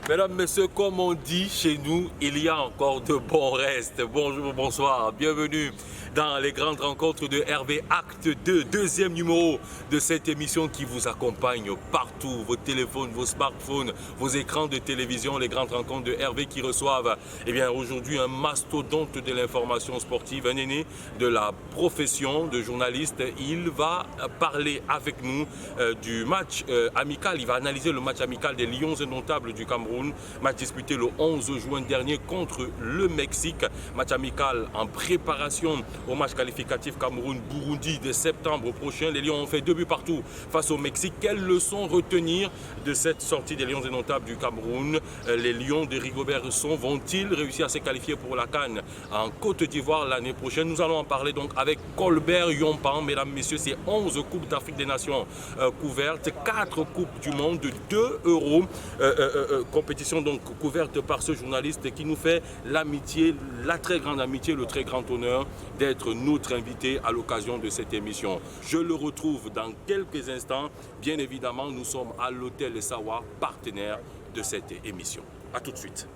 Mesdames, Messieurs, comme on dit chez nous, il y a encore de bons restes. Bonjour, bonsoir, bienvenue dans les grandes rencontres de Hervé Acte 2, deuxième numéro de cette émission qui vous accompagne partout, vos téléphones, vos smartphones, vos écrans de télévision, les grandes rencontres de Hervé qui reçoivent aujourd'hui un mastodonte de l'information sportive, un aîné de la profession de journaliste. Il va parler avec nous du match amical, il va analyser le match amical des Lions indomptables du Cameroun, match disputé le 11 juin dernier contre le Mexique, match amical en préparation au match qualificatif Cameroun-Burundi de septembre prochain. Les Lions ont fait 2 buts partout face au Mexique. Quelles leçons retenir de cette sortie des Lions indomptables du Cameroun? Les Lions de Rigobert Song vont-ils réussir à se qualifier pour la CAN en Côte d'Ivoire l'année prochaine? Nous allons en parler donc avec Colbert Yompan. Mesdames, Messieurs, c'est 11 Coupes d'Afrique des Nations couvertes, 4 Coupes du Monde, 2 euros. Compétition donc couverte par ce journaliste qui nous fait l'amitié, la très grande amitié, le très grand honneur d'être notre invité à l'occasion de cette émission. Je le retrouve dans quelques instants. Bien évidemment, nous sommes à l'hôtel Sawa, partenaire de cette émission. A tout de suite.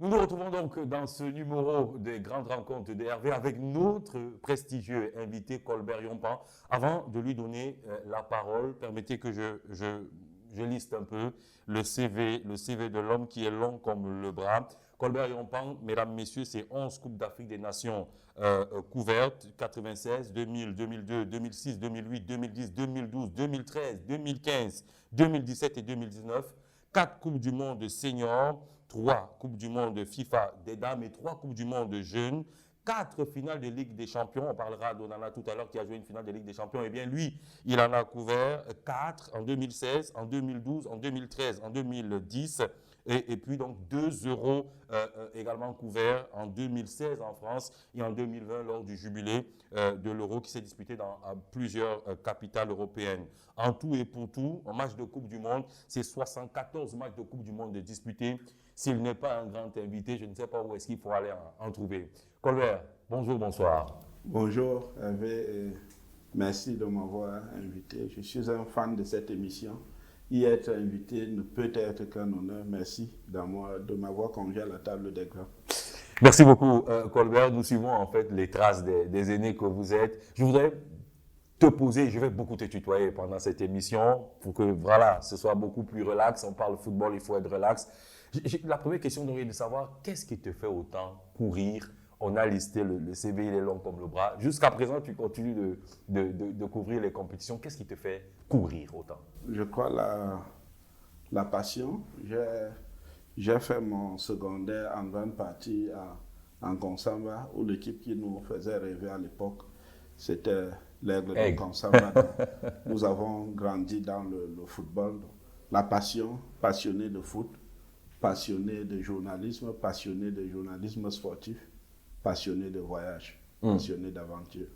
Nous nous retrouvons donc dans ce numéro des grandes rencontres de Hervé avec notre prestigieux invité Colbert Yompan. Avant de lui donner la parole, permettez que je liste un peu le CV de l'homme qui est long comme le bras. Colbert Yompan, mesdames, messieurs, c'est 11 Coupes d'Afrique des Nations couvertes, 96, 2000, 2002, 2006, 2008, 2010, 2012, 2013, 2015, 2017 et 2019. 4 Coupes du Monde seniors, 3 Coupes du Monde FIFA des dames et 3 Coupes du Monde jeunes, 4 finales de Ligue des Champions. On parlera d'Onana tout à l'heure qui a joué une finale de Ligue des Champions. Eh bien, lui, il en a couvert 4 en 2016, en 2012, en 2013, en 2010. Et puis donc 2 euros également couverts en 2016 en France et en 2020 lors du jubilé de l'euro qui s'est disputé dans plusieurs capitales européennes. En tout et pour tout, en match de Coupe du Monde, c'est 74 matchs de Coupe du Monde disputés. S'il n'est pas un grand invité, je ne sais pas où est-ce qu'il faut aller en trouver. Colbert, bonjour, bonsoir. Bonjour Hervé, et merci de m'avoir invité. Je suis un fan de cette émission. Y être invité ne peut être qu'un honneur. Merci de m'avoir convié à la table des grands. Merci beaucoup, Colbert. Nous suivons en fait les traces des aînés que vous êtes. Je voudrais te poser, je vais beaucoup te tutoyer pendant cette émission pour que voilà, ce soit beaucoup plus relax. On parle football, il faut être relax. La première question, donc, est de savoir qu'est-ce qui te fait autant courir. On a listé le CV, il est long comme le bras. Jusqu'à présent, tu continues de couvrir les compétitions. Qu'est-ce qui te fait courir autant? Je crois la passion. J'ai fait mon secondaire en grande partie en Konsamba, où l'équipe qui nous faisait rêver à l'époque, c'était l'Aigle de Konsamba. Nous avons grandi dans le football. La passion, passionné de foot, passionné de journalisme sportif, passionné de voyage, passionné d'aventure.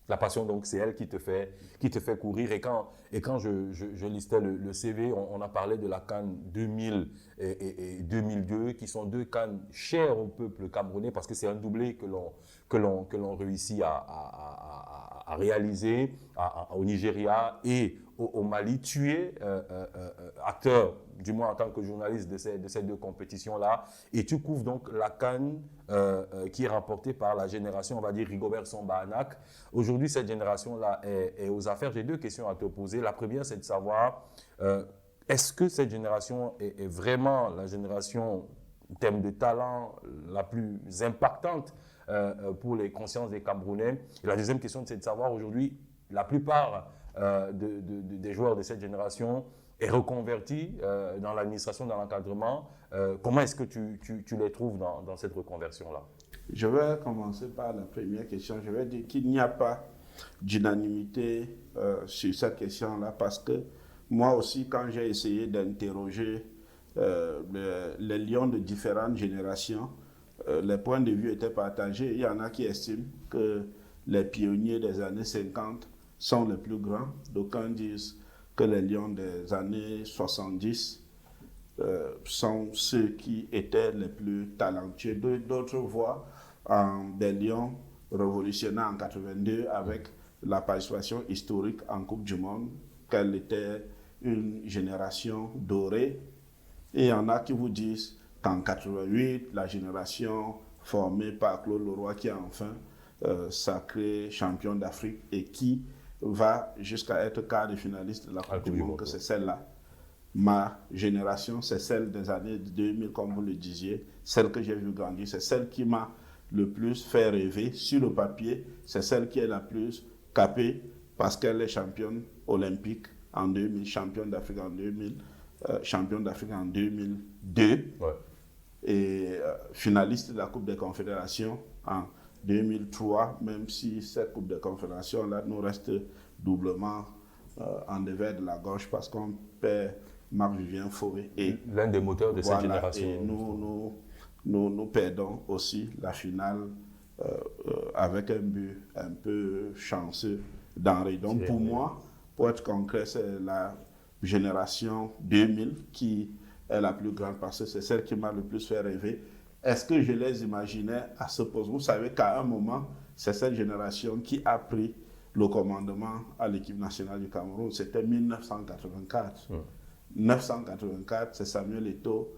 La passion, donc, c'est elle qui te fait courir. Et quand je listais le CV, on a parlé de la CAN 2000 et 2002, qui sont 2 CAN chères au peuple camerounais, parce que c'est un doublé que l'on réussit à réaliser au Nigeria et au Mali. Tu es acteur, du moins en tant que journaliste de ces 2 compétitions-là, et tu couvres donc la CAN qui est remportée par la génération, on va dire, Rigobert Song-Bahanak. Aujourd'hui, cette génération-là est aux affaires. J'ai 2 questions à te poser. La première, c'est de savoir, est-ce que cette génération est vraiment la génération, en termes de talent, la plus impactante pour les consciences des Camerounais? Et la deuxième question, c'est de savoir aujourd'hui, la plupart des joueurs de cette génération est reconverti dans l'administration, dans l'encadrement. Comment est-ce que tu les trouves dans cette reconversion-là? Je vais commencer par la première question. Je vais dire qu'il n'y a pas d'unanimité sur cette question-là parce que moi aussi, quand j'ai essayé d'interroger les lions de différentes générations, les points de vue étaient partagés. Il y en a qui estiment que les pionniers des années 50 sont les plus grands. D'aucuns disent que les lions des années 70 sont ceux qui étaient les plus talentueux. D'autres voient des Lions révolutionnaires en 82 avec la participation historique en Coupe du Monde, qu'elle était une génération dorée. Et il y en a qui vous disent qu'en 88, la génération formée par Claude Leroy, qui est enfin sacré champion d'Afrique et qui va jusqu'à être quart de finaliste de la Coupe du Monde, que c'est celle-là. Ma génération, c'est celle des années 2000, comme vous le disiez, celle que j'ai vu grandir, c'est celle qui m'a le plus fait rêver sur le papier, c'est celle qui est la plus capée parce qu'elle est championne olympique en 2000, championne d'Afrique en 2000, championne d'Afrique en 2002 et finaliste de la Coupe des Confédérations en 2003, même si cette Coupe des Confédérations-là nous reste doublement en devers de la gorge parce qu'on perd Marc-Vivien Fauré. Et l'un des moteurs de cette génération. Et nous perdons aussi la finale avec un but un peu chanceux d'Henri. Donc pour moi, pour être concret, c'est la génération 2000 qui est la plus grande parce que c'est celle qui m'a le plus fait rêver. Est-ce que je les imaginais à ce poste? Vous savez qu'à un moment, c'est cette génération qui a pris le commandement à l'équipe nationale du Cameroun. C'était 1984. 1984, c'est Samuel Eto'o,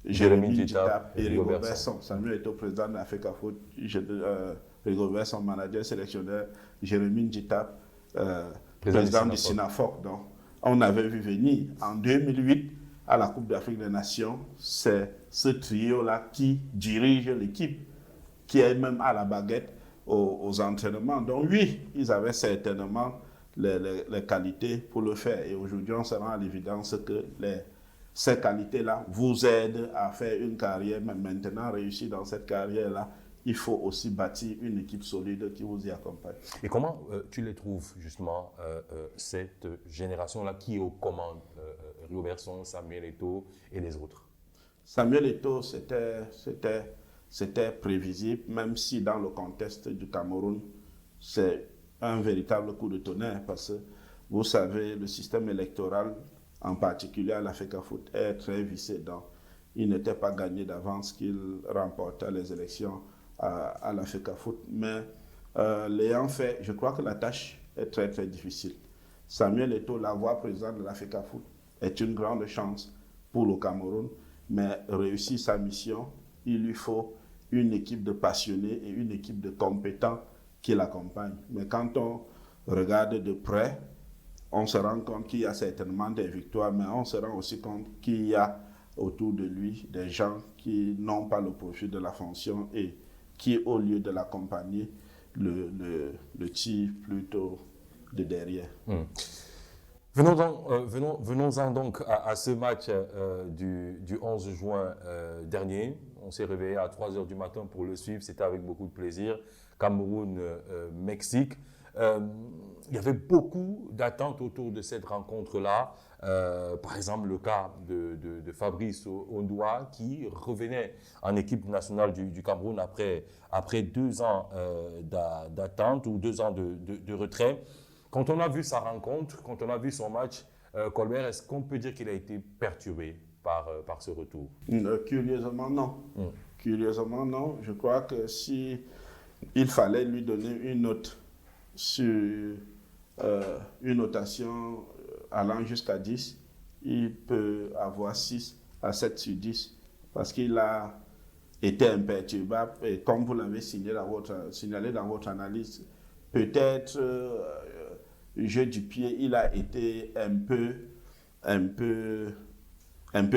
Jérémy Djitap et Rigobert Song. Samuel Eto'o, président de l'Africa Foot, Rigobert Song, manager sélectionneur, Jérémy Djitap, président du Sinafoc. Donc, on avait vu venir en 2008 à la Coupe d'Afrique des Nations, c'est ce trio-là qui dirige l'équipe, qui est même à la baguette aux entraînements. Donc oui, ils avaient certainement les qualités pour le faire. Et aujourd'hui, on se rend à l'évidence que ces qualités-là vous aident à faire une carrière, mais maintenant réussir dans cette carrière-là, il faut aussi bâtir une équipe solide qui vous y accompagne. Et comment tu les trouves justement, cette génération-là qui est aux commandes, Rigobert Song, Samuel Eto'o et les autres? Samuel Eto'o, c'était prévisible, même si dans le contexte du Cameroun, c'est un véritable coup de tonnerre parce que vous savez, le système électoral, en particulier à l'Africa Foot, est très vissé. Donc, il n'était pas gagné d'avance qu'il remportait les élections à l'Africa Foot. Mais l'ayant fait, je crois que la tâche est très très difficile. Samuel Eto'o, la voix présidente de l'Africa Foot, est une grande chance pour le Cameroun, mais réussir sa mission, il lui faut une équipe de passionnés et une équipe de compétents qui l'accompagnent. Mais quand on regarde de près, on se rend compte qu'il y a certainement des victoires, mais on se rend aussi compte qu'il y a autour de lui des gens qui n'ont pas le profil de la fonction et qui, au lieu de l'accompagner, le tirent plutôt de derrière. Venons-en donc à ce match du 11 juin dernier. On s'est réveillé à 3h du matin pour le suivre. C'était avec beaucoup de plaisir. Cameroun-Mexique. Il y avait beaucoup d'attentes autour de cette rencontre-là. Par exemple, le cas de Fabrice Ondoa qui revenait en équipe nationale du Cameroun après 2 ans d'attente ou 2 ans de retrait. Quand on a vu sa rencontre, quand on a vu son match, Colbert, est-ce qu'on peut dire qu'il a été perturbé par ce retour? Curieusement, non. Curieusement, non. Je crois que si il fallait lui donner une note sur une notation allant jusqu'à 10, il peut avoir 6 à 7 sur 10 parce qu'il a été imperturbable et comme vous l'avez signalé dans votre analyse, peut-être jeu du pied, il a été un peu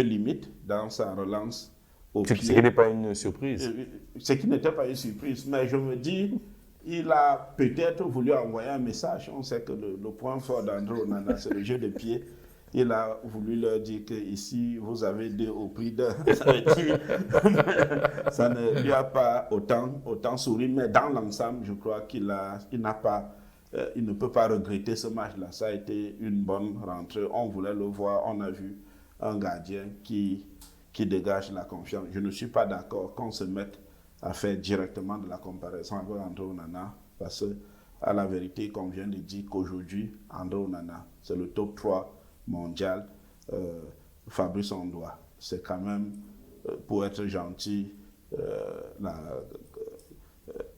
limite dans sa relance au pied. Ce qui n'est pas une surprise. Ce qui n'était pas une surprise, mais je me dis, il a peut-être voulu envoyer un message. On sait que le point fort d'André Onana, c'est le jeu de pied. Il a voulu leur dire que ici vous avez 2 au prix d'un. Ça ne lui a pas autant souri, mais dans l'ensemble, je crois qu'il ne peut pas regretter ce match-là. Ça a été une bonne rentrée. On voulait le voir. On a vu un gardien qui dégage la confiance. Je ne suis pas d'accord qu'on se mette à faire directement de la comparaison avec André Onana parce qu'à la vérité, qu'on vient de dire qu'aujourd'hui, André Onana, c'est le top 3 mondial Fabrice Ondoa. C'est quand même, pour être gentil,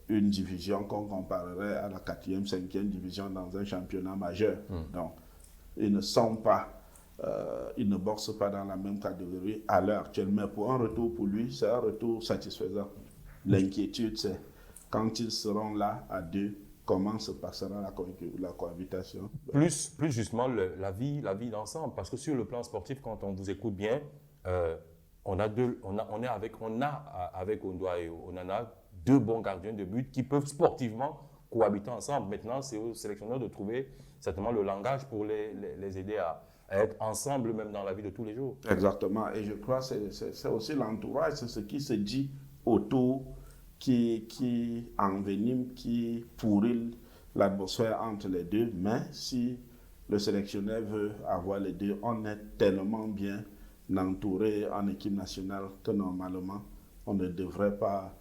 une division qu'on comparerait à la 4e, 5e division dans un championnat majeur. Donc, ils ne sont pas, ils ne boxent pas dans la même catégorie à l'heure actuelle. Mais pour un retour pour lui, c'est un retour satisfaisant. L'inquiétude, c'est quand ils seront là à deux, comment se passera la cohabitation. Plus justement la vie d'ensemble. Parce que sur le plan sportif, quand on vous écoute bien, on a avec Ondoa et Onana 2 bons gardiens de but qui peuvent sportivement cohabiter ensemble. Maintenant, c'est aux sélectionneurs de trouver certainement le langage pour les aider à être ensemble, même dans la vie de tous les jours. Exactement. Et je crois que c'est aussi l'entourage, c'est ce qui se dit autour qui envenime, qui pourrit l'atmosphère entre les deux. Mais si le sélectionneur veut avoir les deux, on est tellement bien entouré en équipe nationale que normalement, on ne devrait pas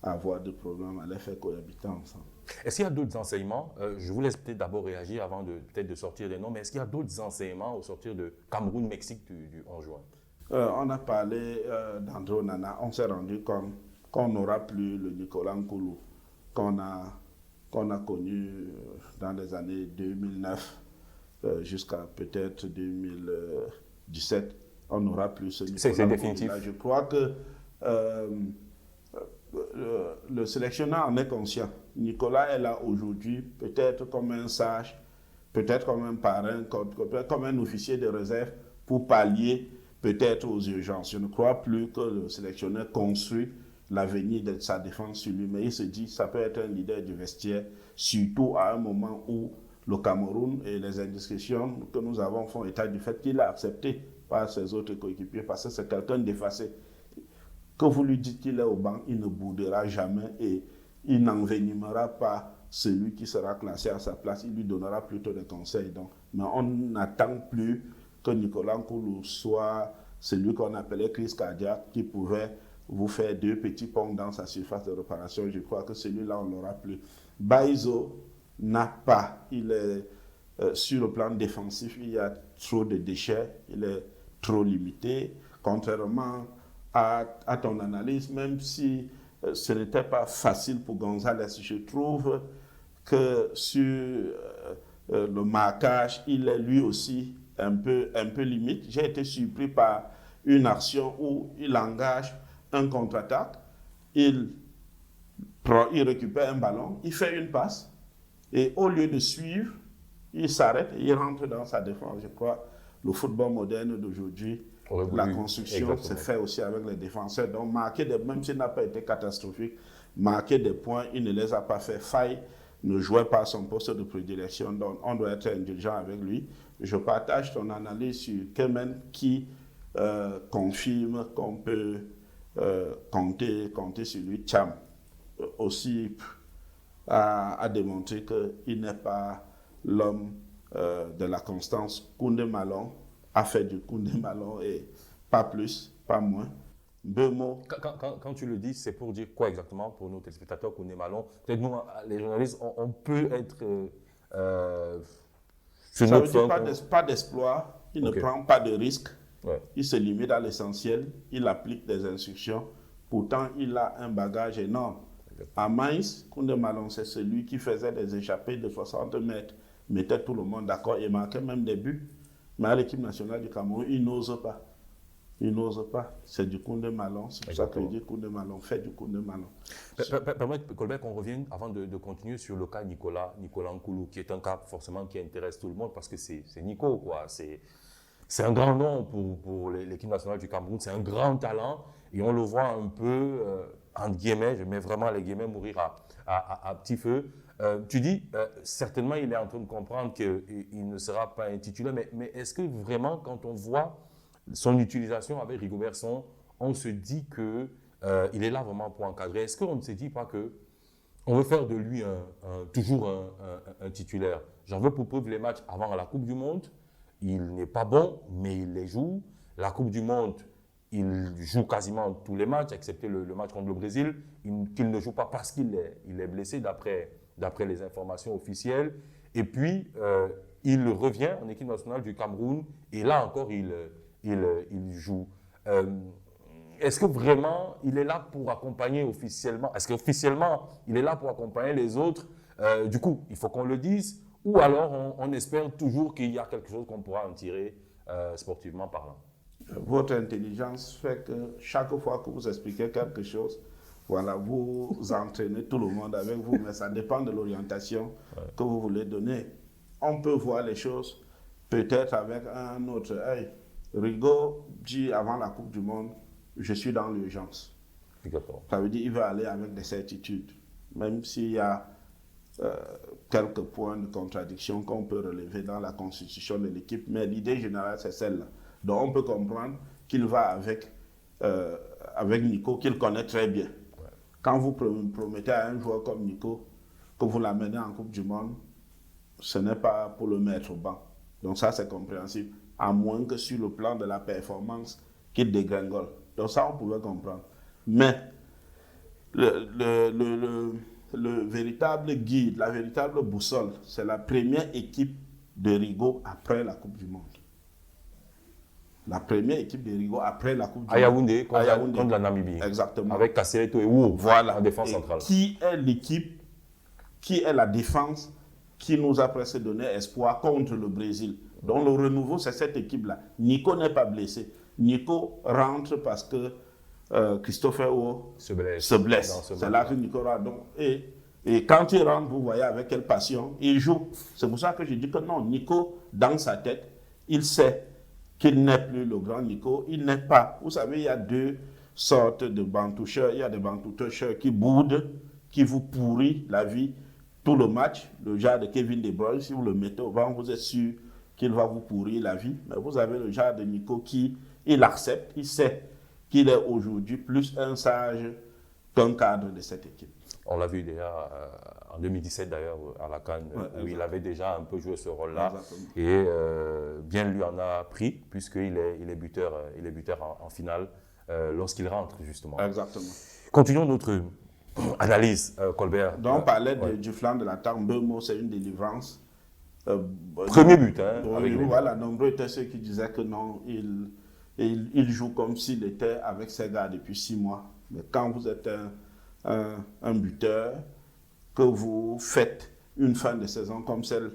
avoir de problème à les faire cohabiter ensemble. Est-ce qu'il y a d'autres enseignements? Je vous laisse peut-être d'abord réagir avant peut-être de sortir des noms, mais est-ce qu'il y a d'autres enseignements au sortir de Cameroun-Mexique du 11 juin? On a parlé d'André Onana, on s'est rendu compte qu'on n'aura plus le Nicolas Nkoulou qu'on a connu dans les années 2009 jusqu'à peut-être 2017. On n'aura plus ce Nicolas C'est définitif. Là, je crois que le sélectionneur en est conscient. Nicolas est là aujourd'hui, peut-être comme un sage, peut-être comme un parrain, peut-être comme un officier de réserve pour pallier peut-être aux urgences. Je ne crois plus que le sélectionneur construit l'avenir de sa défense sur lui, mais il se dit ça peut être un leader du vestiaire, surtout à un moment où le Cameroun et les indiscrétions que nous avons font état du fait qu'il a accepté par ses autres coéquipiers parce que c'est quelqu'un d'effacé. Que vous lui dites qu'il est au banc, il ne boudera jamais et il n'envenimera pas celui qui sera classé à sa place, il lui donnera plutôt des conseils. Donc, mais on n'attend plus que Nicolas Nkoulou soit celui qu'on appelait crise cardiaque qui pouvait vous faire 2 petits ponts dans sa surface de réparation. Je crois que celui-là, on ne l'aura plus. Baizo n'a pas. Il est sur le plan défensif, il y a trop de déchets, il est trop limité. Contrairement à ton analyse, même si ce n'était pas facile pour Gonzalez, je trouve que sur le marquage, il est lui aussi un peu limite. J'ai été surpris par une action où il engage un contre-attaque, il récupère un ballon, il fait une passe, et au lieu de suivre, il s'arrête et il rentre dans sa défense. Je crois le football moderne d'aujourd'hui, la construction se fait aussi avec les défenseurs. Donc, marquer même s'il n'a pas été catastrophique, marquer des points, il ne les a pas fait. Faye ne jouait pas à son poste de prédilection, donc on doit être indulgent avec lui. Je partage ton analyse sur Kemen qui confirme qu'on peut compter sur lui. Cham aussi a démontré qu'il n'est pas l'homme de la constance. Koundé Malone a fait du Koundé Malone et pas plus, pas moins. Bemo. Quand tu le dis, c'est pour dire quoi exactement pour nos téléspectateurs Koundé Malone? Peut-être nous, les journalistes, on peut être... ça veut dire pas d'exploit, il ne prend pas de risque, il se limite à l'essentiel, il applique des instructions. Pourtant, il a un bagage énorme. À Mainz, Koundé Malone, c'est celui qui faisait des échappées de 60 mètres, mettait tout le monde d'accord et marquait même des buts. Mais à l'équipe nationale du Cameroun, il n'ose pas. Il n'ose pas. C'est du Koundé Malone. C'est pour ça que je dis Koundé Malone. Fait du Koundé Malone. Permettez, Colbert, qu'on revienne avant de continuer sur le cas Nicolas Nkoulou, qui est un cas forcément qui intéresse tout le monde parce que c'est Nico, quoi. C'est un grand nom pour l'équipe nationale du Cameroun. C'est un grand talent et on le voit un peu, entre guillemets, je mets vraiment les guillemets, mourir à petit feu. Tu dis, certainement, il est en train de comprendre qu'il ne sera pas un titulaire, mais est-ce que vraiment, quand on voit son utilisation avec Rigobert Song, on se dit qu'il est là vraiment pour encadrer? Est-ce qu'on ne se dit pas qu'on veut faire de lui toujours un titulaire? J'en veux pour preuve les matchs avant la Coupe du Monde. Il n'est pas bon, mais il les joue. La Coupe du Monde, il joue quasiment tous les matchs, excepté le match contre le Brésil, qu'il ne joue pas parce qu'il est blessé d'après les informations officielles. Et puis, il revient en équipe nationale du Cameroun et là encore, il joue. Est-ce que vraiment il est là pour accompagner officiellement? Est-ce qu'officiellement il est là pour accompagner les autres? Du coup, il faut qu'on le dise. Ou alors on espère toujours qu'il y a quelque chose qu'on pourra en tirer sportivement parlant. Votre intelligence fait que chaque fois que vous expliquez quelque chose, voilà, vous entraînez tout le monde avec vous, mais ça dépend de l'orientation que vous voulez donner. On peut voir les choses peut-être avec un autre œil. Rigaud dit avant la Coupe du Monde, je suis dans l'urgence. Ça veut dire qu'il veut aller avec des certitudes, même s'il y a quelques points de contradiction qu'on peut relever dans la constitution de l'équipe, mais l'idée générale, c'est celle-là. Donc, on peut comprendre qu'il va avec Nico, qu'il connaît très bien. Ouais. Quand vous promettez à un joueur comme Nico que vous l'amenez en Coupe du Monde, ce n'est pas pour le mettre au banc. Donc, ça, c'est compréhensible, à moins que sur le plan de la performance, qu'il dégringole. Donc, ça, on pouvait comprendre. Mais, le véritable guide, la véritable boussole, c'est la première équipe de Rigaud après la Coupe du Monde. La première équipe de Rigaud après la Coupe du Monde. Yaoundé contre la Namibie. Exactement. Avec Kassereto et Wu voilà. En défense centrale. Qui est l'équipe, qui est la défense qui nous a presque donné espoir contre le Brésil. Donc le renouveau, c'est cette équipe-là. Nico n'est pas blessé. Nico rentre parce que Christopher Wu se blesse. C'est là que Nico rentre. Donc, et quand il rentre, vous voyez avec quelle passion il joue. C'est pour ça que je dis que non, Nico, dans sa tête, il sait qu'il n'est plus le grand Nico. Il n'est pas. Vous savez, il y a deux sortes de bantoucheurs. Il y a des bantoucheurs qui boudent, qui vous pourrissent la vie tout le match. Le genre de Kevin De Bruyne, si vous le mettez au banc, vous êtes sûr qu'il va vous pourrir la vie. Mais vous avez le genre de Nico qui, il accepte, il sait qu'il est aujourd'hui plus un sage qu'un cadre de cette équipe. On l'a vu déjà en 2017 d'ailleurs à la CAN, où il avait déjà un peu joué ce rôle-là. Et bien lui en a pris, puisqu'il est buteur, en finale lorsqu'il rentre justement. Exactement. Continuons notre analyse, Colbert. Donc on parlait du flanc de l'attaque. Mbeumo, c'est une délivrance. Premier but. Voilà, nombreux étaient ceux qui disaient que non, il joue comme s'il était avec ses gars depuis 6 mois. Mais quand vous êtes un buteur, que vous faites une fin de saison comme celle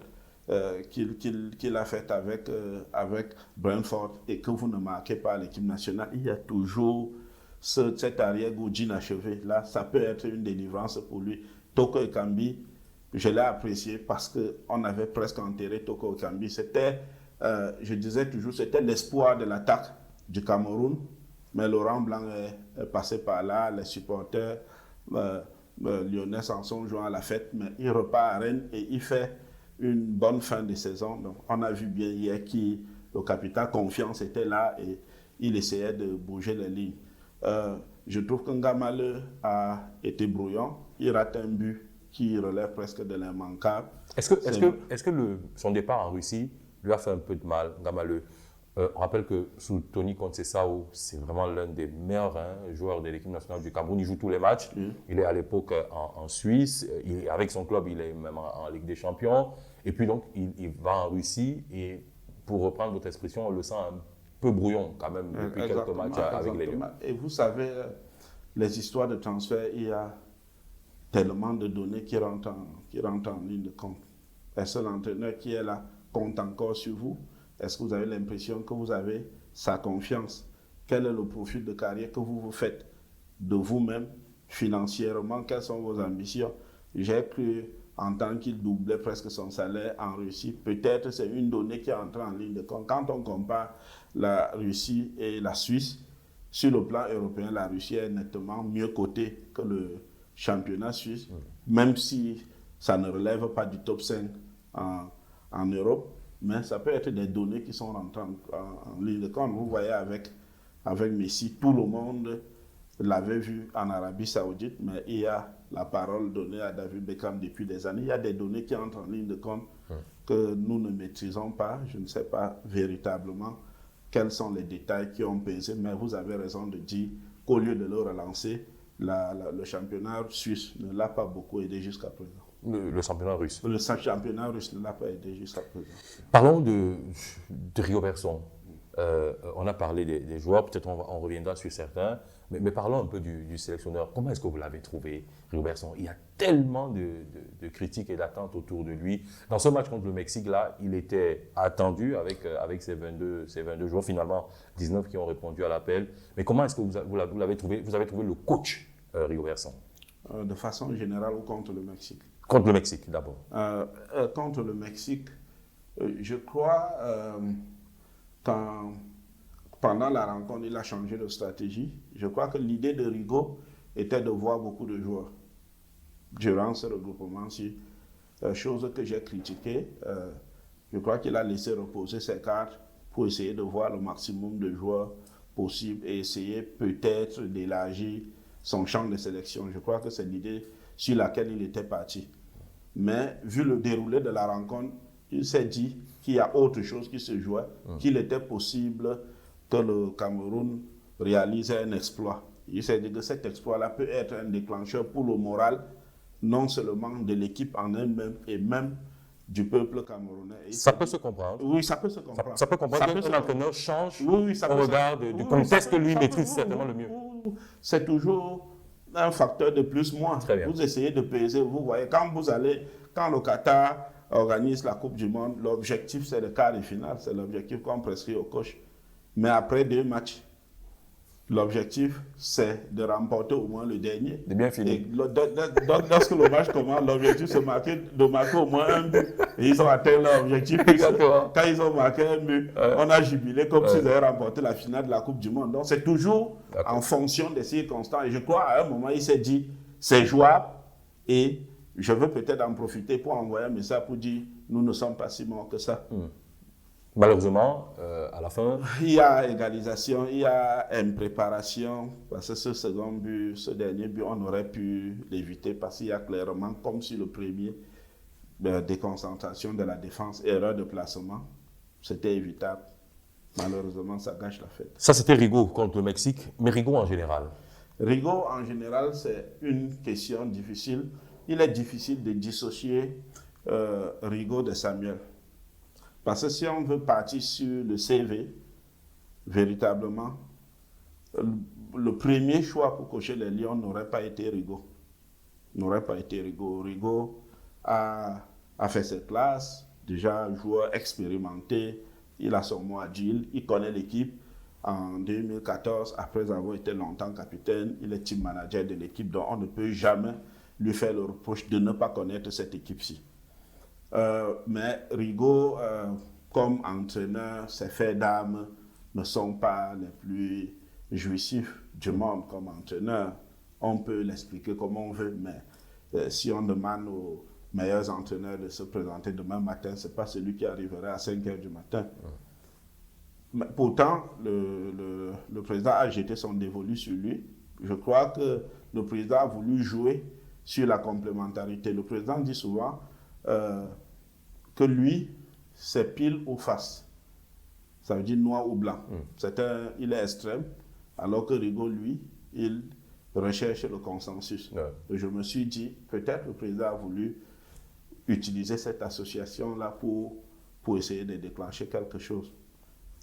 qu'il a faite avec Brentford et que vous ne marquez pas à l'équipe nationale, il y a toujours cet arrière-goût d'inachevé. Là, ça peut être une délivrance pour lui. Toko Ekambi, je l'ai apprécié parce qu'on avait presque enterré Toko Ekambi. C'était, je disais toujours, c'était l'espoir de l'attaque du Cameroun. Mais Laurent Blanc est passé par là, les supporters lyonnais s'en sont joints à la fête, mais il repart à Rennes et il fait une bonne fin de saison. Donc, on a vu bien hier que le capital confiance était là et il essayait de bouger les lignes. Je trouve que Ngamale a été brouillon. Il rate un but qui relève presque de l'immanquable. Est-ce que son départ en Russie lui a fait un peu de mal, Ngamale? On rappelle que sous Tony Conceição, c'est vraiment l'un des meilleurs joueurs de l'équipe nationale du Cameroun. Il joue tous les matchs. Il est à l'époque en Suisse. Avec son club, il est même en Ligue des Champions. Et puis donc, il va en Russie. Et pour reprendre votre expression, on le sent un peu brouillon quand même depuis quelques matchs avec les Lions. Et vous savez, les histoires de transfert, il y a tellement de données qui rentrent en ligne de compte. Est-ce que l'entraîneur qui est là compte encore sur vous? Est-ce que vous avez l'impression que vous avez sa confiance? Quel est le profil de carrière que vous vous faites de vous-même financièrement? Quelles sont vos ambitions? J'ai cru entendre qu'il doublait presque son salaire en Russie. Peut-être c'est une donnée qui est entrée en ligne de compte. Quand on compare la Russie et la Suisse, sur le plan européen, la Russie est nettement mieux cotée que le championnat suisse, même si ça ne relève pas du top 5 en Europe. Mais ça peut être des données qui sont rentrées en ligne de compte. Vous voyez avec Messi, tout le monde l'avait vu en Arabie Saoudite, mais il y a la parole donnée à David Beckham depuis des années. Il y a des données qui entrent en ligne de compte que nous ne maîtrisons pas. Je ne sais pas véritablement quels sont les détails qui ont pesé, mais vous avez raison de dire qu'au lieu de le relancer, le championnat suisse ne l'a pas beaucoup aidé jusqu'à présent. Le championnat russe. Le championnat russe ne l'a pas aidé jusqu'à présent. Parlons de Rio Persson. On a parlé des joueurs, peut-être on reviendra sur certains, mais parlons un peu du sélectionneur. Comment est-ce que vous l'avez trouvé, Rigobertson? Il y a tellement de critiques et d'attentes autour de lui. Dans ce match contre le Mexique, là, il était attendu avec ces 22 joueurs, finalement 19 qui ont répondu à l'appel. Mais comment est-ce que vous l'avez trouvé? Vous avez trouvé le coach, Rigobertson? De façon générale ou contre le Mexique? Contre le Mexique, d'abord. Contre le Mexique, je crois, pendant la rencontre, il a changé de stratégie. Je crois que l'idée de Rigo était de voir beaucoup de joueurs durant ce regroupement-ci. Chose que j'ai critiquée. Je crois qu'il a laissé reposer ses cartes pour essayer de voir le maximum de joueurs possible et essayer peut-être d'élargir son champ de sélection. Je crois que c'est l'idée sur laquelle il était parti. Mais vu le déroulé de la rencontre, il s'est dit qu'il y a autre chose qui se jouait, qu'il était possible que le Cameroun réalise un exploit. Il s'est dit que cet exploit-là peut être un déclencheur pour le moral, non seulement de l'équipe en elle-même, et même du peuple camerounais. Ça peut se comprendre. Oui, ça peut se comprendre. Ça peut comprendre qu'un entraîneur change au regard du contexte que lui maîtrise certainement le mieux. C'est toujours un facteur de plus-moins. Vous essayez de peser, vous voyez, quand le Qatar organise la Coupe du Monde, l'objectif c'est le quart de finale, c'est l'objectif qu'on prescrit au coach. Mais après 2 matchs, l'objectif c'est de remporter au moins le dernier. De bien finir. Lorsque le match commence, l'objectif c'est de marquer au moins un but. Et ils ont atteint leur objectif. Quand ils ont marqué un but, on a jubilé comme s'ils avaient remporté la finale de la Coupe du Monde. Donc c'est toujours en fonction des circonstances. Et je crois à un moment, il s'est dit, c'est jouable et je veux peut-être en profiter pour envoyer un message pour dire, nous ne sommes pas si morts que ça. Malheureusement, à la fin... Il y a égalisation, il y a impréparation, parce que ce second but, ce dernier but, on aurait pu l'éviter parce qu'il y a clairement, comme sur le premier, déconcentration de la défense, erreur de placement. C'était évitable. Malheureusement, ça gâche la fête. Ça, c'était Rigo contre le Mexique, mais Rigo en général? Rigo en général, c'est une question difficile. Il est difficile de dissocier Rigo de Samuel. Parce que si on veut partir sur le CV, véritablement, le premier choix pour coacher les Lions n'aurait pas été Rigo. N'aurait pas été Rigo. Rigo a fait ses classes, déjà joueur expérimenté, il a son mot agile, il connaît l'équipe. En 2014, après avoir été longtemps capitaine, il est team manager de l'équipe, donc on ne peut jamais lui faire le reproche de ne pas connaître cette équipe-ci. Mais Rigo, comme entraîneur, ses faits d'armes ne sont pas les plus jouissifs du monde comme entraîneur. On peut l'expliquer comme on veut, mais si on demande aux meilleurs entraîneurs de se présenter demain matin, ce n'est pas celui qui arriverait à 5 h du matin. Mais pourtant, le président a jeté son dévolu sur lui. Je crois que le président a voulu jouer sur la complémentarité. Le président dit souvent que lui, c'est pile ou face. Ça veut dire noir ou blanc. Il est extrême, alors que Rigo, lui, il recherche le consensus. Et je me suis dit, peut-être le président a voulu utiliser cette association-là pour essayer de déclencher quelque chose.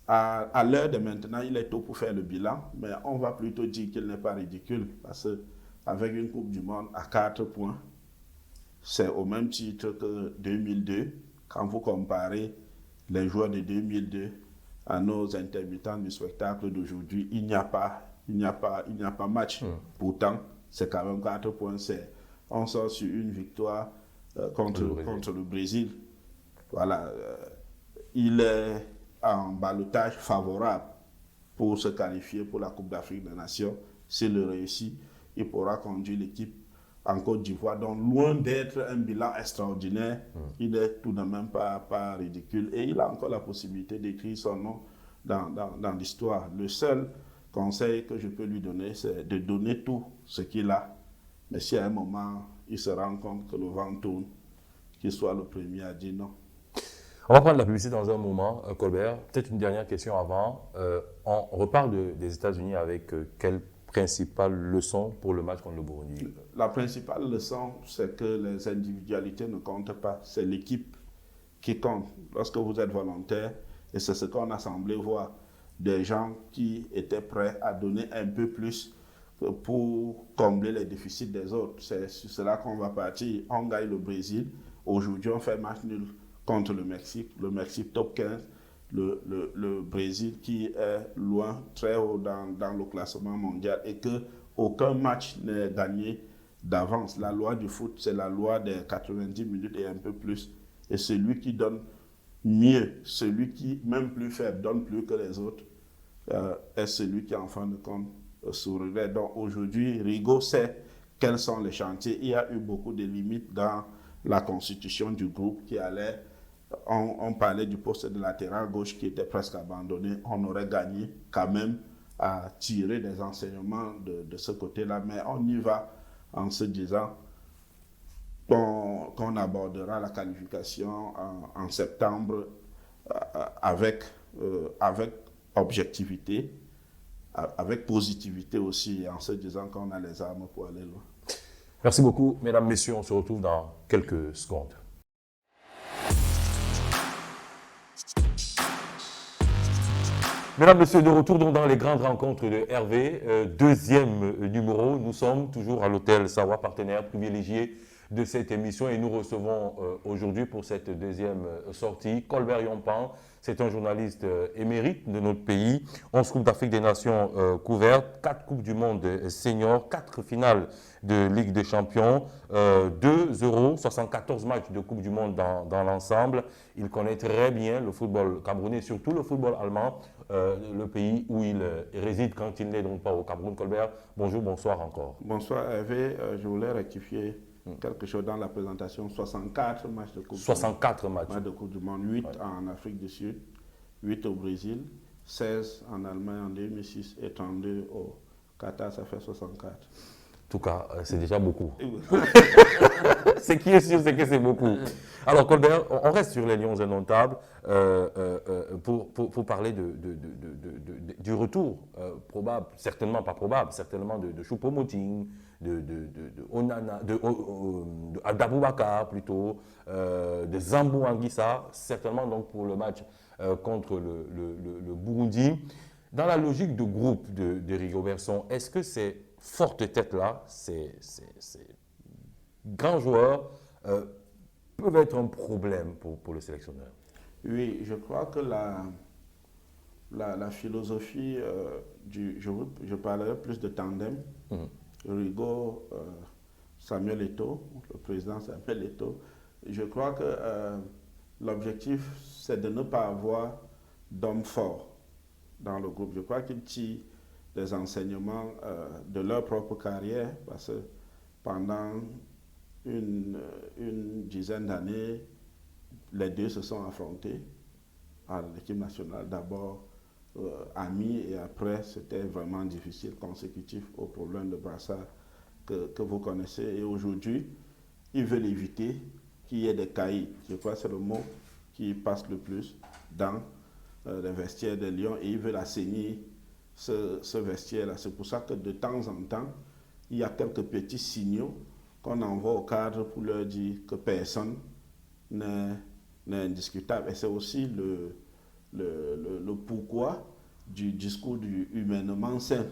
À l'heure de maintenant, il est tôt pour faire le bilan, mais on va plutôt dire qu'il n'est pas ridicule, parce qu'avec une Coupe du Monde à 4 points, c'est au même titre que 2002. Quand vous comparez les joueurs de 2002 à nos intermittents du spectacle d'aujourd'hui, il n'y a pas match. Pourtant, c'est quand même 4 points. On sort sur une victoire contre le Brésil. Voilà. Il est en ballottage favorable pour se qualifier pour la Coupe d'Afrique des Nations. S'il le réussit, il pourra conduire l'équipe en Côte d'Ivoire. Donc, loin d'être un bilan extraordinaire, il n'est tout de même pas ridicule. Et il a encore la possibilité d'écrire son nom dans l'histoire. Le seul conseil que je peux lui donner, c'est de donner tout ce qu'il a. Mais si à un moment, il se rend compte que le vent tourne, qu'il soit le premier à dire non. On va prendre la publicité dans un moment, Colbert. Peut-être une dernière question avant. On reparle des États-Unis avec quelle principale leçon pour le match contre le Burundi? La principale leçon, c'est que les individualités ne comptent pas. C'est l'équipe qui compte. Lorsque vous êtes volontaire, et c'est ce qu'on a semblé voir des gens qui étaient prêts à donner un peu plus pour combler les déficits des autres. C'est sur cela qu'on va partir. On gagne le Brésil. Aujourd'hui, on fait match nul contre le Mexique. Le Mexique top 15. Le Brésil qui est loin, très haut dans le classement mondial et que aucun match n'est gagné d'avance. La loi du foot, c'est la loi des 90 minutes et un peu plus. Et celui qui donne mieux, celui qui, même plus faible, donne plus que les autres, est celui qui, en fin de compte, sourirait. Donc aujourd'hui, Rigaud sait quels sont les chantiers. Il y a eu beaucoup de limites dans la constitution du groupe qui allait. On parlait du poste de latéral gauche qui était presque abandonné. On aurait gagné quand même à tirer des enseignements de ce côté-là. Mais on y va en se disant qu'on abordera la qualification en septembre avec objectivité, avec positivité aussi, en se disant qu'on a les armes pour aller loin. Merci beaucoup, mesdames, messieurs. On se retrouve dans quelques secondes. Mesdames, messieurs, de retour donc dans les grandes rencontres de Hervé, deuxième numéro. Nous sommes toujours à l'hôtel Savoie, partenaire privilégié de cette émission, et nous recevons aujourd'hui pour cette deuxième sortie Colbert Yompan. C'est un journaliste émérite de notre pays. 11 Coupes d'Afrique des Nations couvertes, 4 Coupes du Monde seniors, 4 finales de Ligue des Champions, 2 Euros, 74 matchs de Coupe du Monde dans l'ensemble. Il connaît très bien le football camerounais, surtout le football allemand, le pays où il réside quand il n'est donc pas au Cameroun. Colbert, bonjour, bonsoir encore. Bonsoir Hervé, je voulais rectifier quelque chose dans la présentation. 64 matchs de Coupe 64 du Monde. matchs De Coupe du Monde, 8 en Afrique du Sud, 8 au Brésil, 16 en Allemagne en 2006 et 32 au Qatar, ça fait 64. En tout cas, c'est déjà beaucoup. Ce qui est sûr, c'est que c'est beaucoup. Alors, Colbert, on reste sur les Lions indomptables pour parler du retour probable, certainement pas probable, certainement de Choupo-Moting, de Onana, d'Aboubakar plutôt, de Zambou Anguissa, certainement donc pour le match contre le Burundi. Dans la logique de groupe de Rigobertson, est-ce que ces fortes têtes-là, ces grands joueurs, peuvent être un problème pour le sélectionneur? Oui, je crois que la philosophie je parlerai plus de tandem. Rigaud, Samuel Eto'o, le président Samuel Eto'o. Je crois que l'objectif, c'est de ne pas avoir d'hommes forts dans le groupe. Je crois qu'ils tirent des enseignements de leur propre carrière, parce que pendant une dizaine d'années, les deux se sont affrontés à l'équipe nationale. D'abord amis, et après c'était vraiment difficile, consécutif au problème de brassard que vous connaissez. Et aujourd'hui, ils veulent éviter qu'il y ait des cailloux. Je crois que c'est le mot qui passe le plus dans les vestiaires des Lions, et ils veulent assainir ce vestiaire-là. C'est pour ça que de temps en temps, il y a quelques petits signaux qu'on envoie au cadre pour leur dire que personne n'est indiscutable. Et c'est aussi le pourquoi du discours du humainement sain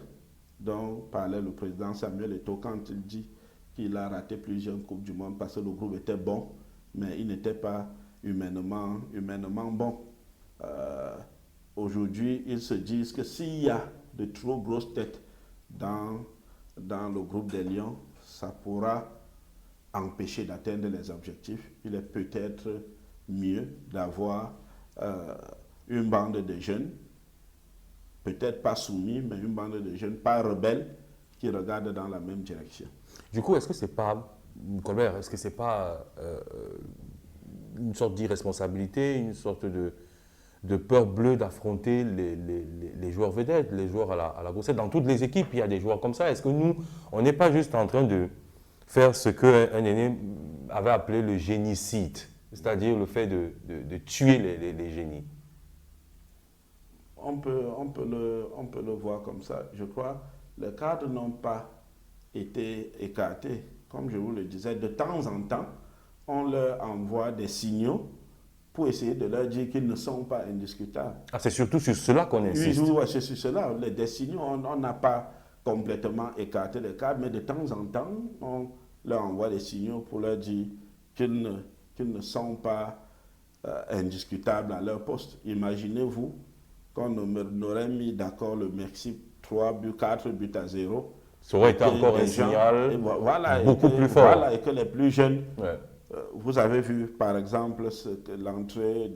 dont parlait le président Samuel Eto'o quand il dit qu'il a raté plusieurs Coupes du Monde parce que le groupe était bon, mais il n'était pas humainement bon. Aujourd'hui, ils se disent que s'il y a de trop grosses têtes dans le groupe des Lions, ça pourra empêcher d'atteindre les objectifs. Il est peut-être mieux d'avoir une bande de jeunes, peut-être pas soumis, mais une bande de jeunes pas rebelles qui regardent dans la même direction. Du coup, est-ce que c'est pas, Colbert, est-ce que c'est pas une sorte d'irresponsabilité, une sorte de peur bleue d'affronter les joueurs vedettes, les joueurs à la grossette? Dans toutes les équipes, il y a des joueurs comme ça. Est-ce que nous, on n'est pas juste en train de faire ce qu'un aîné avait appelé le génicide, c'est-à-dire le fait de tuer les génies? On peut le voir comme ça. Je crois que les cadres n'ont pas été écartés. Comme je vous le disais, de temps en temps, on leur envoie des signaux pour essayer de leur dire qu'ils ne sont pas indiscutables. Ah, c'est surtout sur cela qu'on insiste. Oui, c'est sur cela. Les décisions, on n'a pas complètement écarté les cadres, mais de temps en temps, on leur envoie des signaux pour leur dire qu'ils ne sont pas indiscutables à leur poste. Imaginez-vous qu'on aurait mis d'accord le Mexique 4 buts à 0. Ça aurait été encore un signal beaucoup plus fort. Voilà, et que les plus jeunes... Ouais. Vous avez vu, par exemple, l'entrée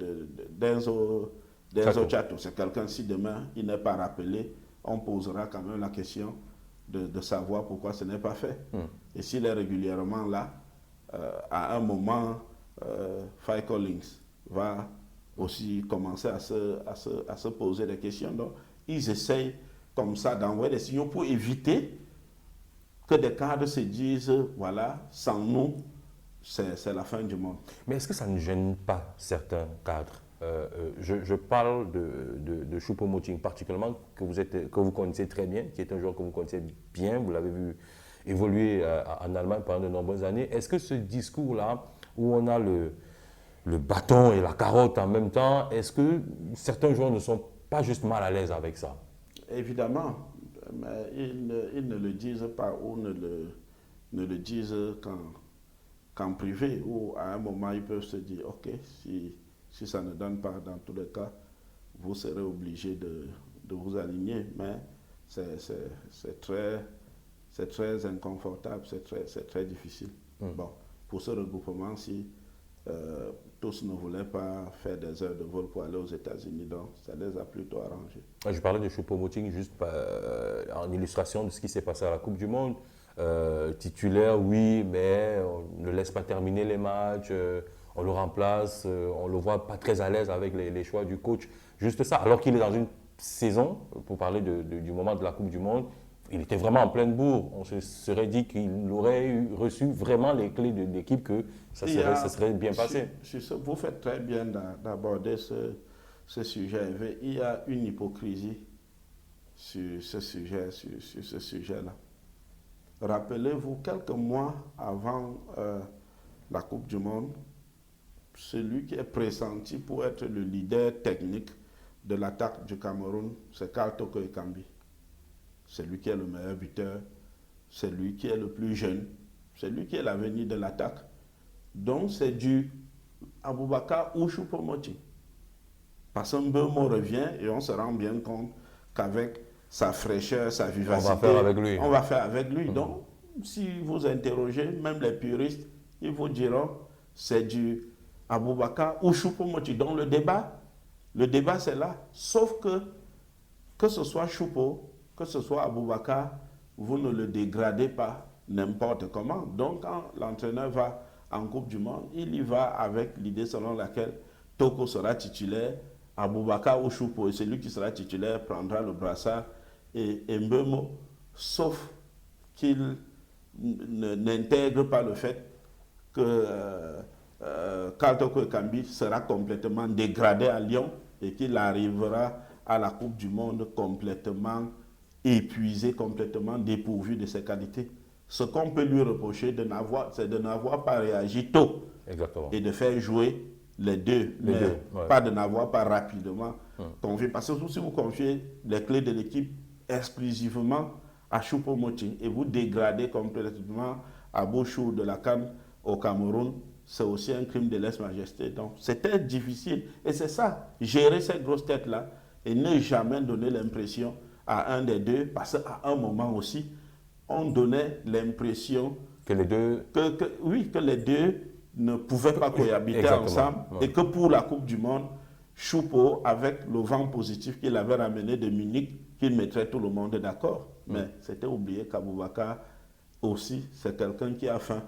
d'Enzo Chato. C'est quelqu'un, si demain il n'est pas rappelé, on posera quand même la question de savoir pourquoi ce n'est pas fait. Et s'il est régulièrement là, à un moment, Fay Collins va aussi commencer à se poser des questions. Donc, ils essayent comme ça d'envoyer des signaux pour éviter que des cadres se disent, voilà, sans nous, c'est la fin du monde. Mais est-ce que ça ne gêne pas certains cadres? Je parle de Choupo-Moting particulièrement, que vous connaissez très bien, qui est un joueur que vous connaissez bien, vous l'avez vu évoluer en Allemagne pendant de nombreuses années. Est-ce que ce discours-là, où on a le bâton et la carotte en même temps, est-ce que certains joueurs ne sont pas juste mal à l'aise avec ça? Évidemment, mais ils ne le disent pas ou ne le disent qu'en privé, ou à un moment ils peuvent se dire, ok, si ça ne donne pas dans tous les cas, vous serez obligé de vous aligner, mais c'est très inconfortable, c'est très difficile. Bon, pour ce regroupement, si tous ne voulaient pas faire des heures de vol pour aller aux États-Unis, donc ça les a plutôt arrangés. Je parlais de Choupo-Moting juste en illustration de ce qui s'est passé à la Coupe du Monde. Titulaire, oui, mais on ne laisse pas terminer les matchs, on le remplace, on ne le voit pas très à l'aise avec les choix du coach. Juste ça, alors qu'il est dans une saison, pour parler du moment de la Coupe du Monde, il était vraiment en pleine bourre. On se serait dit qu'il aurait reçu vraiment les clés de l'équipe, que ça serait bien passé. Vous faites très bien d'aborder ce sujet. Il y a une hypocrisie sur ce sujet-là. Rappelez-vous, quelques mois avant la Coupe du Monde, celui qui est pressenti pour être le leader technique de l'attaque du Cameroun, c'est Karl Toko Ekambi. C'est lui qui est le meilleur buteur, c'est lui qui est le plus jeune, c'est lui qui est l'avenir de l'attaque. Donc c'est du Aboubakar ou Choupo-Moting. Parce qu'un Mbeumo revient et on se rend bien compte qu'avec sa fraîcheur, sa vivacité, on va faire avec lui. Donc, si vous interrogez, même les puristes, ils vous diront c'est du Aboubakar ou Choupo-Moting. Donc le débat c'est là. Sauf que ce soit Choupo, que ce soit Aboubakar, vous ne le dégradez pas n'importe comment. Donc quand l'entraîneur va en Coupe du Monde, il y va avec l'idée selon laquelle Toko sera titulaire, Aboubakar ou Choupo, et celui qui sera titulaire prendra le brassard et Mbeumo, sauf qu'il n'intègre pas le fait que Karl Toko Ekambi sera complètement dégradé à Lyon et qu'il arrivera à la Coupe du Monde complètement épuisé, complètement dépourvu de ses qualités. Ce qu'on peut lui reprocher, c'est de n'avoir pas réagi tôt. Exactement. Et de faire jouer les deux, pas de n'avoir pas rapidement confié. Parce que si vous confiez les clés de l'équipe exclusivement à Choupo-Moting et vous dégradez complètement Abou Chou de la CAN au Cameroun, c'est aussi un crime de lèse-majesté. Donc c'était difficile. Et c'est ça, gérer cette grosse tête-là et ne jamais donner l'impression à un des deux, parce qu'à un moment aussi, on donnait l'impression que les deux... que les deux ne pouvaient pas cohabiter ensemble et que pour la Coupe du Monde, Choupo, avec le vent positif qu'il avait ramené de Munich, qu'il mettrait tout le monde d'accord. Mais c'était oublié qu'Aboubakar aussi, c'est quelqu'un qui a faim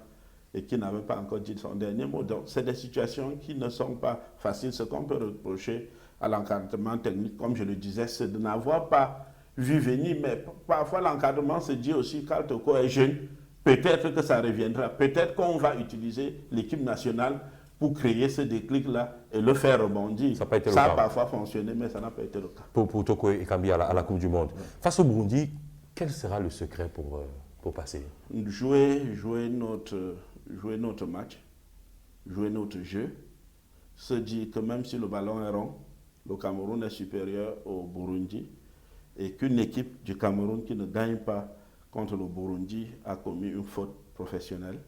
et qui n'avait pas encore dit son dernier mot. Donc, c'est des situations qui ne sont pas faciles. Ce qu'on peut reprocher à l'encadrement technique, comme je le disais, c'est de n'avoir pas vu venir. Mais parfois, l'encadrement se dit aussi, Karl Toko est jeune, peut-être que ça reviendra. Peut-être qu'on va utiliser l'équipe nationale pour créer ce déclic-là et le faire rebondir. Ça a parfois fonctionné, mais ça n'a pas été le cas. Pour Toko Ekambi à la Coupe du Monde. Face au Burundi, quel sera le secret pour passer? Jouer notre match, jouer notre jeu, se dit que même si le ballon est rond, le Cameroun est supérieur au Burundi et qu'une équipe du Cameroun qui ne gagne pas contre le Burundi a commis une faute professionnelle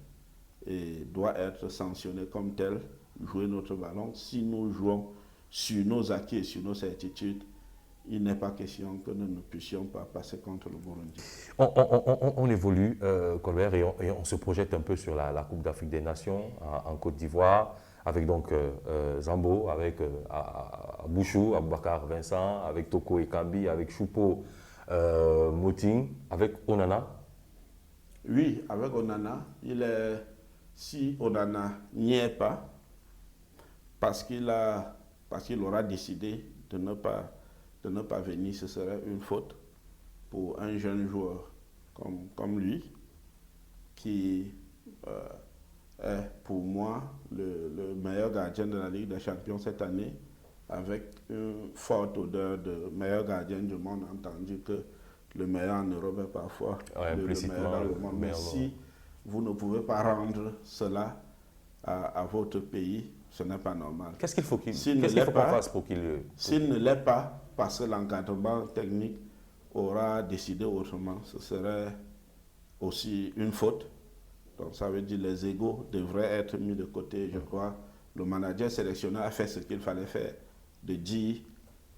et doit être sanctionnée comme telle, jouer notre ballon. Si nous jouons sur nos acquis et sur nos certitudes, il n'est pas question que nous ne puissions pas passer contre le Burundi. On évolue, Colbert, et on se projette un peu sur la Coupe d'Afrique des Nations en Côte d'Ivoire, avec donc Zambo, avec Bouchou, Aboubakar Vincent, avec Toko Ekambi, avec Choupo Moting, avec Onana. Oui, avec Onana, si Onana n'y est pas, parce qu'il aura décidé de ne pas venir, ce serait une faute pour un jeune joueur comme lui, qui est pour moi le meilleur gardien de la Ligue des Champions cette année, avec une forte odeur de meilleur gardien du monde, entendu que le meilleur en Europe est parfois le meilleur dans le monde. Mais si vous ne pouvez pas rendre cela à votre pays, ce n'est pas normal. Qu'est-ce qu'il faut qu'on fasse pour qu'il... S'il ne l'est pas, parce que l'encadrement technique aura décidé autrement, ce serait aussi une faute. Donc ça veut dire que les égos devraient être mis de côté, je crois. Le manager sélectionneur a fait ce qu'il fallait faire, de dire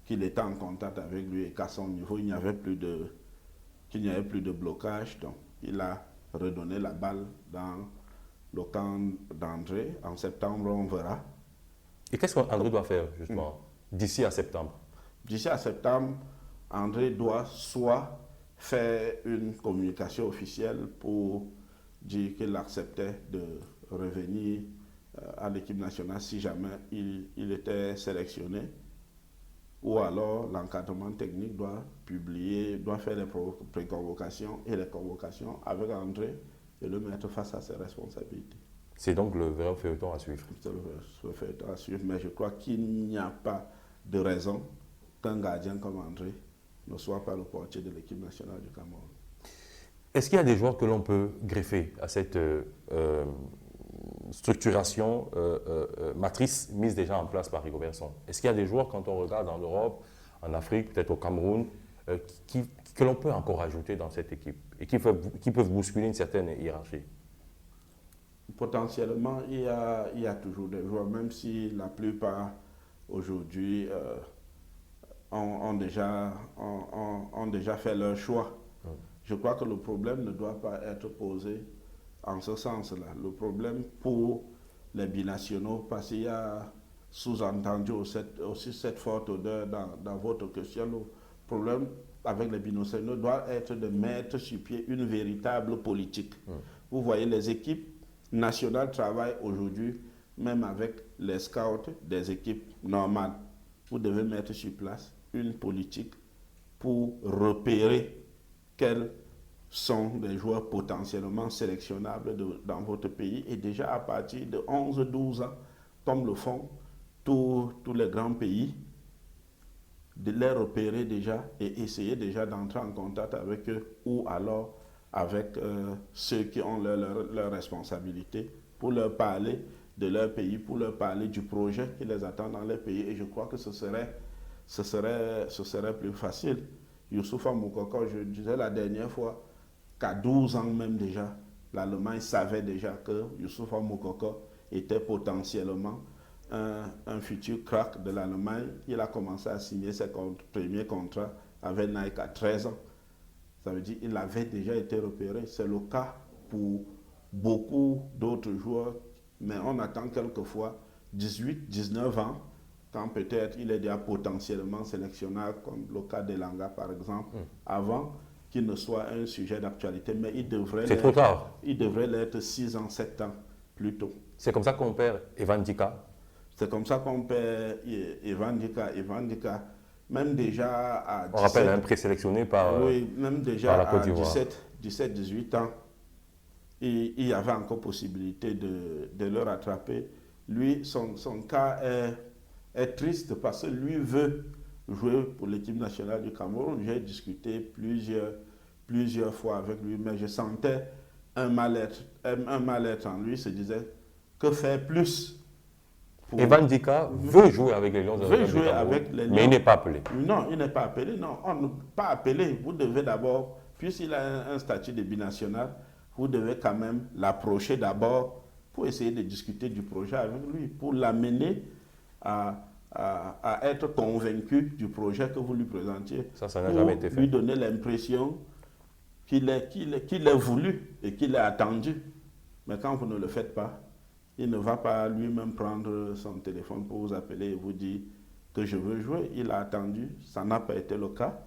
qu'il était en contact avec lui et qu'à son niveau, il n'y avait plus de blocage. Donc il a redonné la balle dans le camp d'André. En septembre, on verra. Et qu'est-ce qu'André doit faire, justement, d'ici à septembre? D'ici à septembre, André doit soit faire une communication officielle pour dire qu'il acceptait de revenir à l'équipe nationale si jamais il était sélectionné, ou alors l'encadrement technique doit faire les pré-convocations et les convocations avec André et le mettre face à ses responsabilités. C'est donc le vrai feuilleton à suivre. C'est le feuilleton à suivre, mais je crois qu'il n'y a pas de raison qu'un gardien comme André ne soit pas le portier de l'équipe nationale du Cameroun. Est-ce qu'il y a des joueurs que l'on peut greffer à cette structuration matrice mise déjà en place par Rigo Berson? Est-ce qu'il y a des joueurs, quand on regarde en Europe, en Afrique, peut-être au Cameroun, que l'on peut encore ajouter dans cette équipe et qui peuvent bousculer une certaine hiérarchie? Potentiellement, il y a toujours des joueurs, même si la plupart aujourd'hui ont déjà fait leur choix. Je crois que le problème ne doit pas être posé en ce sens-là. Le problème pour les binationaux, parce qu'il y a sous-entendu aussi cette forte odeur dans votre question, le problème avec les binationaux doit être de mettre sur pied une véritable politique. Vous voyez, les équipes nationales travaillent aujourd'hui, même avec les scouts des équipes normales. Vous devez mettre sur place une politique pour repérer quels sont des joueurs potentiellement sélectionnables dans votre pays. Et déjà à partir de 11-12 ans, comme le font tous les grands pays, de les repérer déjà et essayer déjà d'entrer en contact avec eux ou alors avec ceux qui ont leurs responsabilités pour leur parler de leur pays, pour leur parler du projet qui les attend dans leur pays. Et je crois que ce serait plus facile. Youssoufa Moukoko, je disais la dernière fois qu'à 12 ans même déjà, l'Allemagne savait déjà que Youssoufa Moukoko était potentiellement un futur crack de l'Allemagne. Il a commencé à signer ses premiers contrats avec Nike à 13 ans. Ça veut dire qu'il avait déjà été repéré. C'est le cas pour beaucoup d'autres joueurs, mais on attend quelquefois 18, 19 ans, quand peut-être il est déjà potentiellement sélectionnable, comme le cas d'Elanga par exemple, avant qu'il ne soit un sujet d'actualité, mais il devrait C'est trop tard. Il devrait l'être 6 ans, 7 ans plus tôt. C'est comme ça qu'on perd Evan Dika. C'est comme ça qu'on perd Evan Dika. Evan Dika, même déjà à 17, on rappelle, un présélectionné par, oui, même déjà par la Côte à d'Ivoire. 17-18 ans, il y avait encore possibilité de le rattraper. Lui, son cas est triste parce que lui veut jouer pour l'équipe nationale du Cameroun. J'ai discuté plusieurs fois avec lui, mais je sentais un mal-être en lui. Il se disait, que faire plus? Evan Dika veut jouer avec les Lions de veut jouer avec les Lions. Mais il n'est pas appelé. Non, il n'est pas appelé. Non, on n'est pas appelé. Vous devez d'abord, puisqu'il a un statut de binational, vous devez quand même l'approcher d'abord pour essayer de discuter du projet avec lui, pour l'amener à être convaincu du projet que vous lui présentiez. Ça n'a jamais été fait. Lui donner l'impression qu'il est voulu et qu'il est attendu. Mais quand vous ne le faites pas, il ne va pas lui-même prendre son téléphone pour vous appeler et vous dire que je veux jouer. Il a attendu, ça n'a pas été le cas.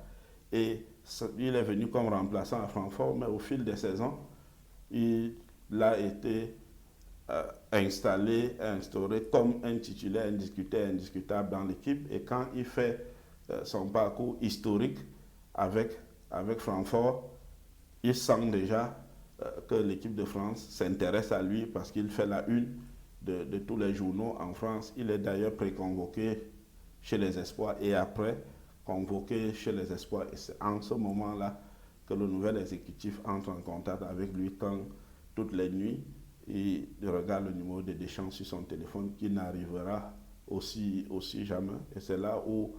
Et il est venu comme remplaçant à Francfort, mais au fil des saisons, il a été instauré comme un titulaire indiscutable dans l'équipe. Et quand il fait son parcours historique avec Francfort, il sent déjà que l'équipe de France s'intéresse à lui parce qu'il fait la une de tous les journaux en France. Il est d'ailleurs préconvoqué chez les Espoirs et après convoqué chez les Espoirs. Et c'est en ce moment-là que le nouvel exécutif entre en contact avec lui quand toutes les nuits il regarde le numéro de Deschamps sur son téléphone qui n'arrivera aussi jamais. Et c'est là où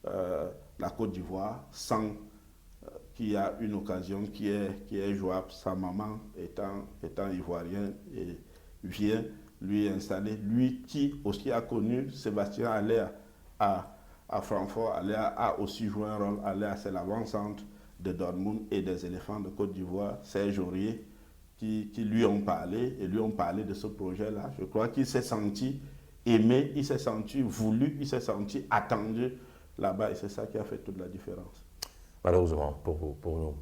la Côte d'Ivoire sent qu'il y a une occasion qui est jouable. Sa maman étant ivoirienne et vient lui installer. Lui qui aussi a connu Sébastien Haller à Francfort, Haller a aussi joué un rôle. Haller, c'est l'avant-centre de Dortmund et des éléphants de Côte d'Ivoire. Serge Aurier qui lui ont parlé et lui ont parlé de ce projet-là. Je crois qu'il s'est senti aimé, il s'est senti voulu, il s'est senti attendu là-bas et c'est ça qui a fait toute la différence. Malheureusement pour nous.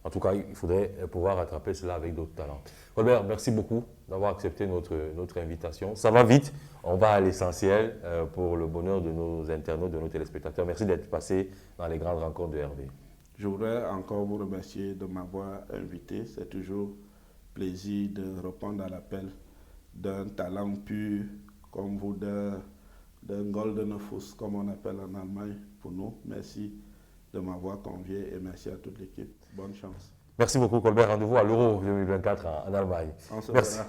En tout cas, il faudrait pouvoir rattraper cela avec d'autres talents. Colbert, merci beaucoup d'avoir accepté notre invitation. Ça va vite, on va à l'essentiel pour le bonheur de nos internautes, de nos téléspectateurs. Merci d'être passé dans les grandes rencontres de Hervé. Je voudrais encore vous remercier de m'avoir invité. C'est toujours plaisir de répondre à l'appel d'un talent pur comme vous, d'un Golden Fuß, comme on appelle en Allemagne pour nous. Merci de m'avoir convié et merci à toute l'équipe. Bonne chance. Merci beaucoup Colbert. Rendez-vous à l'Euro 2024 en Allemagne. Merci.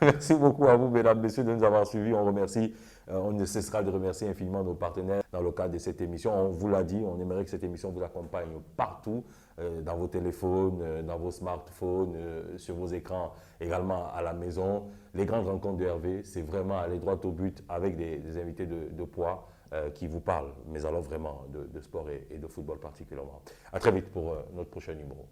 Merci beaucoup à vous, mesdames, messieurs, de nous avoir suivis. On remercie, on ne cessera de remercier infiniment nos partenaires dans le cadre de cette émission. On vous l'a dit, on aimerait que cette émission vous accompagne partout, dans vos téléphones, dans vos smartphones, sur vos écrans, également à la maison. Les grandes rencontres de Hervé, c'est vraiment aller droit au but avec des invités de poids qui vous parlent, mais alors vraiment de sport et de football particulièrement. À très vite pour notre prochain numéro.